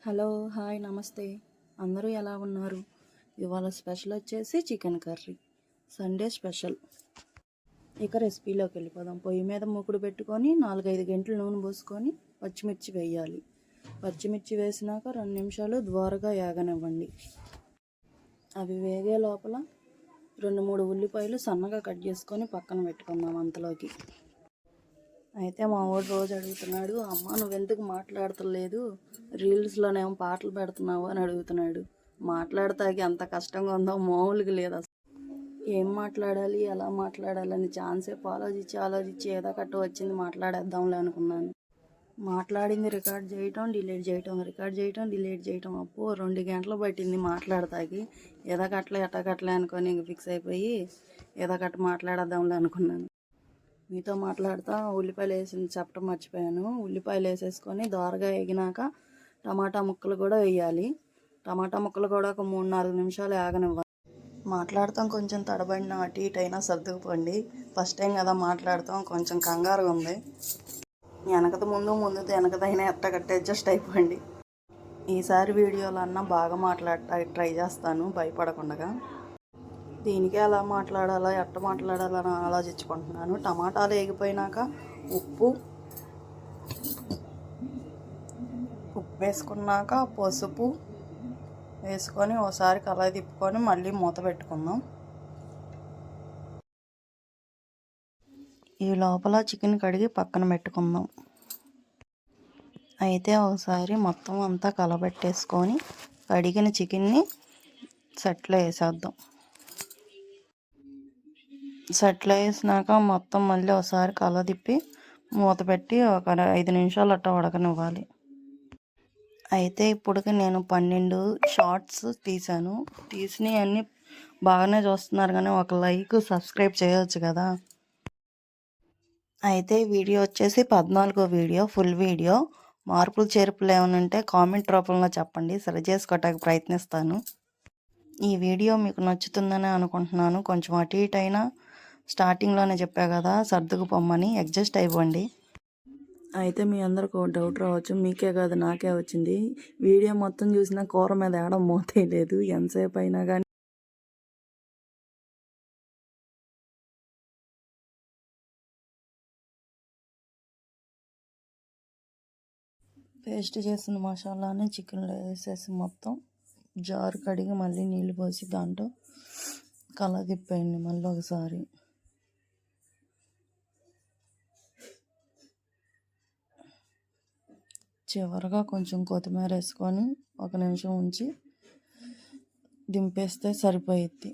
Hello, hi, నమస్తే. అందరూ ఎలా ఉన్నారు? ఇవాళ స్పెషల్ వచ్చేసి చికెన్ కర్రీ, సండే స్పెషల్. ఇక రెసిపీలోకి వెళ్ళిపోదాం. పొయ్యి మీద మూకుడు పెట్టుకొని 4-5 గంటలు నూనె పోసుకొని పచ్చిమిర్చి వేయాలి. పచ్చిమిర్చి వేసినాక 2 నిమిషాలు ద్వారగా వేగనివ్వండి. అవి వేగే లోపల 2-3 ఉల్లిపాయలు సన్నగా కట్ చేసుకొని పక్కన పెట్టుకుందాం. అంతలోకి అయితే మా వాడు రోజు అడుగుతున్నాడు, అమ్మ నువ్వెందుకు మాట్లాడతలేదు, రీల్స్లోనేమో పాటలు పెడుతున్నావు అని అడుగుతున్నాడు. మాట్లాడతాకి అంత కష్టంగా ఉందో మామూలుగా లేదు అసలు. ఏం మాట్లాడాలి, ఎలా మాట్లాడాలని ఛాన్సేపు ఆలోచించి ఏదో కట్ట వచ్చింది మాట్లాడేద్దాంలే అనుకున్నాను. మాట్లాడింది రికార్డ్ చేయటం డిలీట్ చేయటం అప్పు 2 గంటలు పట్టింది మాట్లాడతాకి. ఏదో కట్టలే ఎట్టకట్టలే అనుకొని ఫిక్స్ అయిపోయి ఏదో కట్ట మాట్లాడేద్దాంలే అనుకున్నాను. మీతో మాట్లాడుతూ ఉల్లిపాయలు చెప్పడం మర్చిపోయాను. ఉల్లిపాయలు వేసేసుకొని దోరగా వేగినాక టమాటా ముక్కలు కూడా వేయాలి. టమాటా ముక్కలు కూడా ఒక 3-4 నిమిషాలు వేగనివ్వాలి. మాట్లాడతాం కొంచెం తడబడిన అటు ఇటు అయినా సర్దుకుపోండి. ఫస్ట్ టైం కదా మాట్లాడతాం, కొంచెం కంగారుగా ఉంది. వెనకది ముందు వెనకదైనా ఎట్టగట్ట అడ్జస్ట్ అయిపోండి. ఈసారి వీడియోలో అన్నా బాగా ట్రై చేస్తాను భయపడకుండా. దీనికి ఎలా మాట్లాడాలా ఎట్ట మాట్లాడాలని ఆలోచించుకుంటున్నాను. టమాటాలు వేగిపోయినాక ఉప్పు వేసుకున్నాక పసుపు వేసుకొని ఒకసారి కలయి తిప్పుకొని మళ్ళీ మూత పెట్టుకుందాం. ఈ లోపల చికెన్ కడిగి పక్కన పెట్టుకుందాం. అయితే ఒకసారి మొత్తం అంతా కలబెట్టేసుకొని కడిగిన చికెన్ని సెట్లో వేసేద్దాం. సెట్లో వేసినాక మొత్తం మళ్ళీ ఒకసారి కల తిప్పి మూత పెట్టి ఒక 5 నిమిషాలు అట్లా ఉడకనివ్వాలి. అయితే ఇప్పటికి నేను 12 షార్ట్స్ తీసాను. తీసినవన్నీ బాగానే చూస్తున్నారు, కానీ ఒక లైక్ సబ్స్క్రైబ్ చేయవచ్చు కదా. అయితే వీడియో వచ్చేసి 14వ వీడియో, ఫుల్ వీడియో. మార్పులు చేర్పులు ఏమైనా ఉంటే కామెంట్ రూపంలో చెప్పండి, సరి చేసుకోవటానికి ప్రయత్నిస్తాను. ఈ వీడియో మీకు నచ్చుతుందని అనుకుంటున్నాను. కొంచెం అటు ఇటు అయినా స్టార్టింగ్లోనే చెప్పా కదా, సర్దుకుపోమ్మని అడ్జస్ట్ అయిపోండి. అయితే మీ అందరికి ఒక డౌట్ రావచ్చు, మీకే కాదు నాకే వచ్చింది. వీడియో మొత్తం చూసినా కూర మీద ఏడం మోతే లేదు, ఎంతసేపు అయినా కానీ పేస్ట్ చేసిన మసాలాని చికెన్లో వేసేసి మొత్తం జారు కడిగి మళ్ళీ నీళ్ళు పోసి దాంట్లో కల తిప్పేయండి మళ్ళీ ఒకసారి. చివరగా కొంచెం కొత్తిమీర వేసుకొని 1 నిమిషం ఉంచి దింపేస్తే సరిపోయిద్ది.